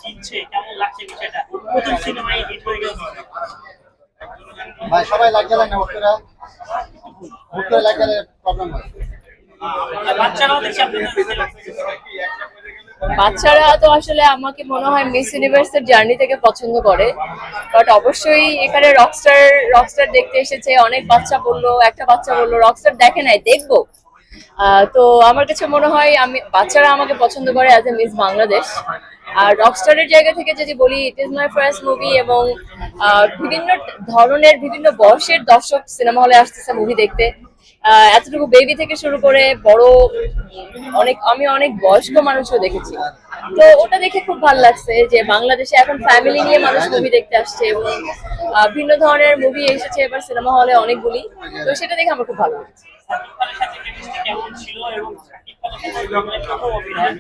চিনছে, কেমন লাগছে বিষয়টা? প্রথম সিনেমায় হিট হয়ে গেছে। ভাই সবাই লাগ গেলে না হুট করে লাগ গেলে প্রবলেম হয়। আর বাচ্চারাও দেখছি আপনাদের সিনেমা। বাচ্চারা তো আসলে আমাকে মনে হয় মিস ইউনিভার্সের জার্নি থেকে পছন্দ করে, বাট অবশ্যই এখানে রকস্টার রকস্টার দেখতে এসেছে। অনেক বাচ্চা বললো, একটা বাচ্চা বললো রকস্টার দেখে নাই, দেখবো। তো আমার কাছে মনে হয় বাচ্চারা আমাকে পছন্দ করে অ্যাজ এ মিস বাংলাদেশ। আর রকস্টারের জায়গা থেকে যদি বলি, it is my first movie, এবং বিভিন্ন ধরনের বিভিন্ন বয়সের দর্শক সিনেমা হলে আসতেছে মুভি দেখতে। এতটুকু বেবি থেকে শুরু করে বড়, আমি অনেক বয়স্ক মানুষও দেখেছি। তো ওটা দেখে খুব ভালো লাগছে যে বাংলাদেশে এখন ফ্যামিলি নিয়ে মানুষ মুভি দেখতে আসছে, এবং ভিন্ন ধরনের মুভি এসেছে এবার সিনেমা হলে অনেকগুলি। তো সেটা দেখে আমার খুব ভালো লাগছে। সাকিব খানের সাথে কেমিস্ট্রি কেমন ছিল এবং সাকিব খানের সাথে আপনার প্রথম অভিনয়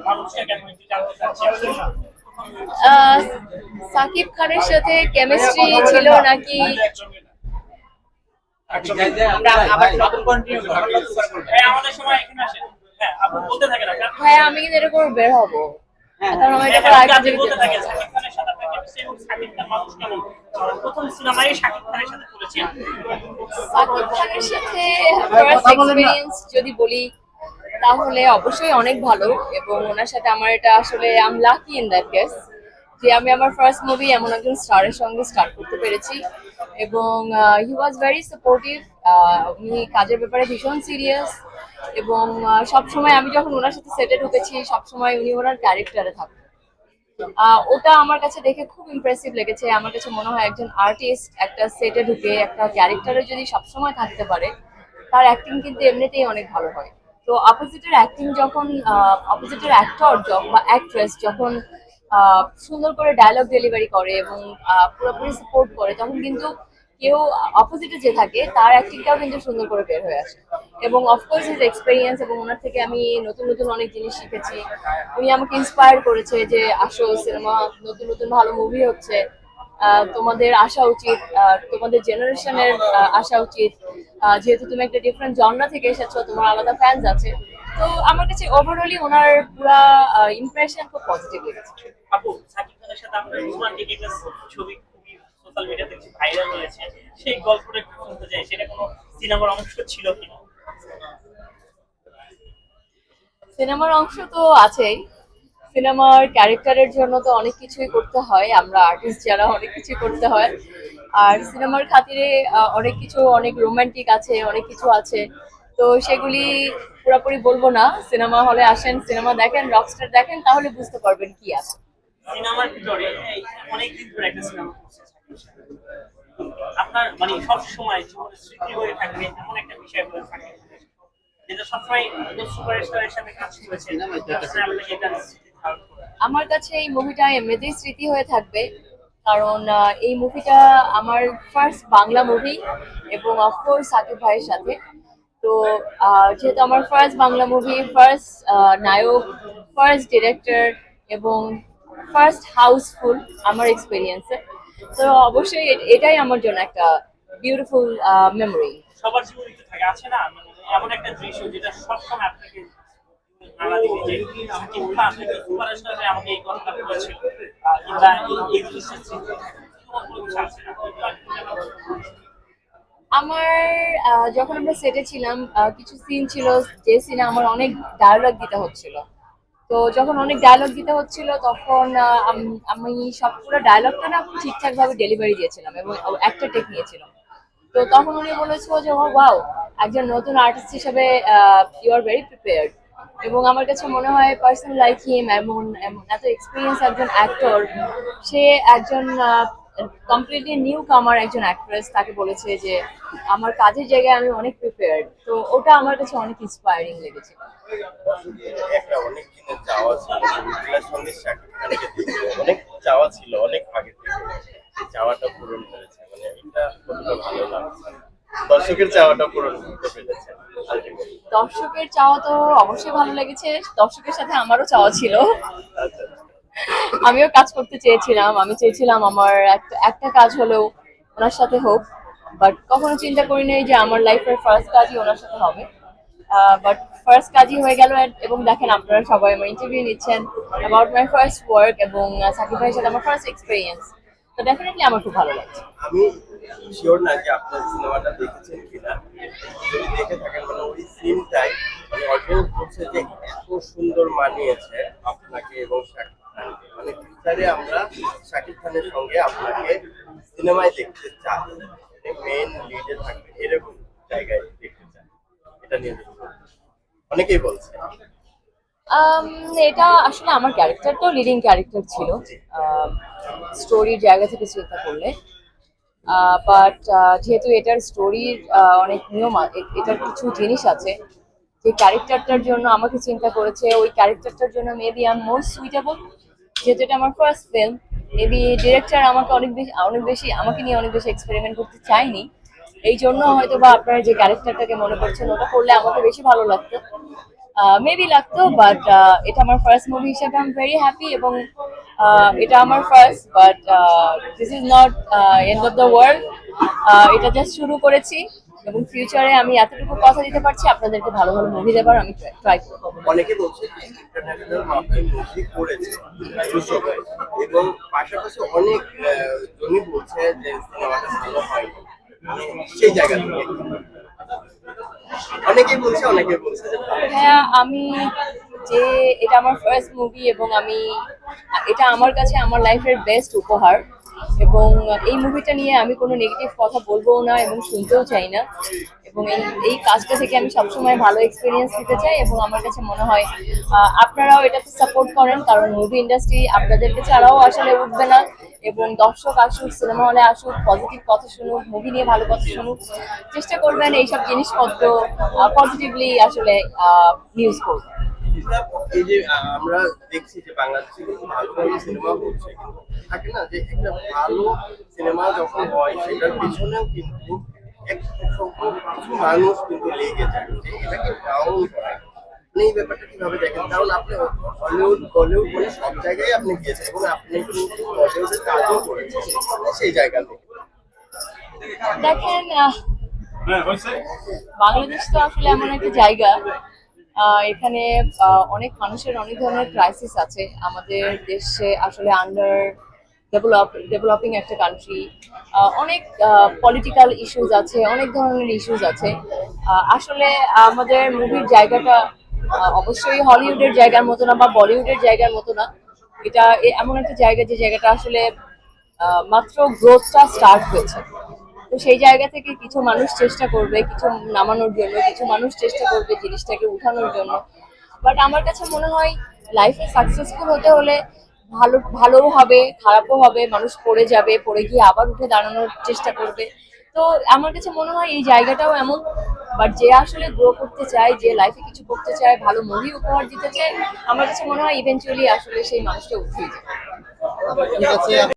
মানুষটা কেমন একটু জানতে চাচ্ছি। আহ, সাকিব খানের সাথে কেমিস্ট্রি ছিল নাকি? আমরা আবার নতুন কন্টিনিউ করব। হ্যাঁ, আমাদের সময় এখানে আসেন। হ্যাঁ, আপনি বলতে থাকেন আপনার। হ্যাঁ, আমি কিন্তু এটা করে বের হবো, কারণ আমার এটা হ্যাঁ, আগে আপনি যেতে বলতে হবে। থাকেন সাকিব খানের সাথে আপনার কেমিস্ট্রি এবং সাকিব খান মানুষ কেমন। প্রথম সিনেমায় সাকিব খানের সাথে করেছেন। সাকিব খানের সাথে ফার্স্ট এক্সপেরিয়েন্স যদি বলি, তাহলে অবশ্যই অনেক ভালো। এবং ওনার সাথে আমার এটা আসলে I am lucky in that case, যে আমি আমার ফার্স্ট মুভি এমন একজন স্টারের সঙ্গে স্টার্ট করতে পেরেছি। এবং হি ওয়াজ ভেরি সাপোর্টিভ। উনি কাজের ব্যাপারে ভীষণ সিরিয়াস, এবং সবসময় আমি যখন ওনার সাথে সেটে ঢুকেছি সবসময় উনি ওনার ক্যারেক্টারে থাকতেন। ওটা আমার কাছে দেখে খুব ইমপ্রেসিভ লেগেছে। আমার কাছে মনে হয় একজন আর্টিস্ট একটা সেটে ঢুকে একটা ক্যারেক্টারে যদি সবসময় থাকতে পারে, তার অ্যাক্টিং কিন্তু এমনিতেই অনেক ভালো হয়। তো অপোজিটের অ্যাক্টিং যখন, অপোজিটের অ্যাক্টর বা অ্যাক্ট্রেস যখন সুন্দর করে ডায়লগ ডেলিভারি করে এবং পুরোপুরি সাপোর্ট করে, তখন কিন্তু কেউ অপোজিটে যে থাকে তার অ্যাক্টিংটাও কিন্তু সুন্দর করে বের হয়ে আসে। এবং অফকোর্স হিজ এক্সপেরিয়েন্স, এবং ওনার থেকে আমি নতুন নতুন অনেক জিনিস শিখেছি। উনি আমাকে ইন্সপায়ার করেছে যে আসো সিনেমা, নতুন নতুন ভালো মুভি হচ্ছে, তোমাদের আসা উচিত, তোমাদের জেনারেশনের আসা উচিত। যেহেতু তুমি একটা ডিফারেন্ট জনরা থেকে এসেছো, তোমার আলাদা ফ্যান্স আছে। তো আমার কাছে ওভারঅলি ওনার পুরা ইমপ্রেশন খুব পজিটিভ লেগেছে। আপু, সাকিব খানের সাথে আপনার রোমান্টিক একটা ছবি খুবই সোশ্যাল মিডিয়াতে ভাইরাল হয়েছে। সেই গল্পটা একটু শুনতে চাই, সেটা কোনো সিনেমার অংশ ছিল কিনা? সিনেমার অংশ তো আছেই। সিনেমার ক্যারেক্টারের জন্য তো অনেক কিছুই করতে হয়, আমরা আর্টিস্ট যারা অনেক কিছুই করতে হয়। আর সিনেমার খাতিরে অনেক কিছু, অনেক রোমান্টিক আছে, অনেক কিছু আছে। তো সেগুলি পুরোপুরি বলবো না। সিনেমা হলে আসেন, সিনেমা দেখেন, রকস্টার দেখেন, তাহলে বুঝতে পারবেন কি আছে। সিনেমার ভিতরে অনেকদিন ধরে একটা সিনেমা করছে সাকিব খান। আপনার মানে সব সময় জীবনে স্মৃতি হয়ে থাকবে এমন একটা বিষয় বলে সাকিব খানের, যেটা সবসময় সুপারস্টারের সাথে কাজ করেছে, সবসময় আপনাকে এটা স্মৃতি ধারণ করে। আমার কাছে এই মুভিটা এমনিতেই স্মৃতি হয়ে থাকবে, কারণ এই মুভিটা আমার ফার্স্ট বাংলা মুভি, এবং অফকোর্স সাকিব ভাইয়ের সাথে। তো যেহেতু আমার ফার্স্ট বাংলা মুভি, ফার্স্ট নায়ক, ফার্স্ট ডিরেক্টর, এবং ফার্স্ট হাউসফুল আমার এক্সপিরিয়েন্সে, তো অবশ্যই এটাই আমার জন্য একটা বিউটিফুল মেমোরি। সবার জীবনে তো থাকে, আছে না, মানে এমন একটা দৃশ্য যেটা সবসময় আপনাকে নাড়া দিবে যে সাকিব খান সুপারস্টার হয়ে আমাকে এই কথাটা বলেছিল, কিংবা এই দৃশ্যের স্মৃতি এমন কোনো কিছু আছে না? আমার যখন আমরা সেটে ছিলাম, কিছু সিন ছিল, যে সিনে আমার অনেক ডায়লগ দিতে হচ্ছিল। তো যখন অনেক ডায়লগ দিতে হচ্ছিল, তখন আমি সব পুরো ডায়লগটা না খুব ঠিকঠাক ভাবে ডেলিভারি দিয়েছিলাম, এবং একটা টেক নিয়েছিলাম। তো তখন উনি বলেছিল যে ও ওয়াও, একজন নতুন আর্টিস্ট হিসেবে ইউ আর ভেরি প্রিপেয়ার্ড। এবং আমার কাছে মনে হয় পার্সন লাইক হিম, এমন এমন এত এক্সপিরিয়েন্স একজন অ্যাক্টর, সে একজন কমপ্লিটলি নিউ কামার একজন অ্যাক্ট্রেস, তাকে বলেছে যে আমার কাজের জায়গায় আমি অনেক প্রিপেয়ার্ড। তো ওটা আমার কাছে অনেক ইন্সপায়ারিং লেগেছে। একটা অনেক দিনের চাওয়া ছিল ছবিগুলোর সঙ্গে শাকিব খানকে দেখতে, অনেক চাওয়া ছিল অনেক আগে থেকে, এই চাওয়াটা পূরণ করেছে, মানে এটা কতটা ভালো লাগছে, দর্শকের চাওয়াটা পূরণ করতে পেরেছে আলটিমেটলি। দর্শকের চাওয়া তো অবশ্যই ভালো লেগেছে, দর্শকের সাথে আমারও চাওয়া ছিল। আচ্ছা আমিও কাজ করতে চেয়েছিলাম, আমি চেয়েছিলাম আমার একটা একটা কাজ হলেও ওনার সাথে হোক। বাট কখনো চিন্তা করি নাই যে আমার লাইফের ফার্স্ট কাজই ওনার সাথে হবে। বাট ফার্স্ট কাজই হয়ে গেল এবং দেখেন আপনারা সবাই আমার ইন্টারভিউ নিচ্ছেন অ্যাবাউট মাই ফার্স্ট ওয়ার্ক এবং সাকিব ভাইয়ের সাথে আমার ফার্স্ট এক্সপিরিয়েন্স, তো ডেফিনেটলি আমার খুব ভালো লাগছে। আমি শিওর না যে আপনার সিনেমাটা দেখেছেন কিনা, যদি দেখে থাকেন মানে ওই সিনটাই মানে অডিয়েন্স বলছে যে এত সুন্দর মানিয়েছে আপনাকে এবং শাকিব খানকে, মানে ফিউচারে আমরা শাকিব খানের সঙ্গে আপনাকে সিনেমায় দেখতে চাই, মেইন লিডে থাকবে এরকম জায়গায় দেখতে চাই, এটা নিয়ে অনেকেই বলছে। এটা আসলে আমার ক্যারেক্টারটাও লিডিং ক্যারেক্টার ছিল স্টোরির জায়গা থেকে চিন্তা করলে, বাট যেহেতু এটার স্টোরির অনেক নিয়ম এটার কিছু জিনিস আছে যে ক্যারেক্টারটার জন্য আমাকে চিন্তা করেছে, ওই ক্যারেক্টারটার জন্য maybe I am more suitable, যেহেতু এটা আমার ফার্স্ট ফিল্ম। মেবি ডিরেক্টর আমাকে অনেক বেশি আমাকে নিয়ে অনেক বেশি এক্সপেরিমেন্ট করতে চাইনি, এই জন্য হয়তো বা আপনারা যে ক্যারেক্টারটাকে মনে করছেন ওটা করলে আমাকে বেশি ভালো লাগতো, মেবি লাগতো, বাট এটা আমার ফার্স্ট মুভি হিসেবে আই এম ভেরি হ্যাপি এবং এটা আমার first, but this is not end of the world, এটা জাস্ট শুরু করেছি এবং ফিউচারে আমি এতটুকু কথা দিতে পারছি আপনাদেরকে ভালো ভালো মুভি দেবার আমি ট্রাই করবো। অনেকে বলছে যে ইন্টারন্যাশনাল মাপের মুভি করেছে দর্শক, এবং পাশাপাশি অনেক জনই বলছে যে সিনেমাটা ভালো হয়নি, মানে সেই জায়গা থেকে অনেকেই বলছে যে ভালো। হ্যাঁ, আমি যে এটা আমার ফার্স্ট মুভি এবং এটা আমার কাছে আমার লাইফের বেস্ট উপহার এবং এই মুভিটা নিয়ে আমি কোনো নেগেটিভ কথা বলবো না এবং শুনতেও চাই না, এবং এই কাজটা থেকে আমি সবসময় ভালো এক্সপিরিয়েন্স নিতে চাই এবং আমার কাছে মনে হয় আপনারাও এটাতে সাপোর্ট করেন, কারণ মুভি ইন্ডাস্ট্রি আপনাদেরকে ছাড়াও আসলে উঠবে না এবং দর্শক আসুক, সিনেমা হলে আসুক, পজিটিভ কথা শুনুক, মুভি নিয়ে ভালো কথা শুনুক, চেষ্টা করবেন এইসব জিনিসপত্র পজিটিভলি আসলে নিউজ করবেন। এই যে আমরা দেখছি যে বাংলাদেশে কিন্তু ভালো ভালো সিনেমা হচ্ছে, কিন্তু থাকে না যে একটা ভালো সিনেমা যখন হয় সেটার পিছনেও কিন্তু এক সংখ্যক কিছু মানুষ কিন্তু লেগে যায় যে এটাকে ডাউন করে। আপনি এই ব্যাপারটা কিভাবে দেখেন? কারণ আপনি হলিউড বলিউড বলে সব জায়গায় আপনি গিয়েছেন এবং আপনি কিন্তু বলিউডের কাজও করেছেন সেই জায়গা থেকে। দেখেন, বাংলাদেশ তো আসলে এমন একটা জায়গা, এখানে অনেক মানুষের অনেক ধরনের ক্রাইসিস আছে। আমাদের দেশে আসলে আন্ডার ডেভেলপিং একটা কান্ট্রি, অনেক পলিটিক্যাল ইস্যুজ আছে, অনেক ধরনের ইস্যুজ আছে। আসলে আমাদের মুভির জায়গাটা অবশ্যই হলিউডের জায়গার মতো না বা বলিউডের জায়গার মতো না, এটা এমন একটা জায়গা যে জায়গাটা আসলে মাত্র গ্রোথটা স্টার্ট হয়েছে। তো সেই জায়গা থেকে কিছু মানুষ চেষ্টা করবে কিছু নামানোর জন্য, কিছু মানুষ চেষ্টা করবে জিনিসটাকে উঠানোর জন্য, বাট আমার কাছে মনে হয় লাইফে সাকসেসফুল হতে হলে ভালোও হবে, খারাপও হবে, মানুষ পড়ে যাবে, পড়ে গিয়ে আবার উঠে দাঁড়ানোর চেষ্টা করবে। তো আমার কাছে মনে হয় এই জায়গাটাও এমন, বাট যে আসলে গ্রো করতে চায়, যে লাইফে কিছু করতে চায়, ভালো মুভি উপহার দিতে চায়, আমার কাছে মনে হয় ইভেন্চুয়ালি আসলে সেই মানুষটা উঠেই যায়। ঠিক আছে।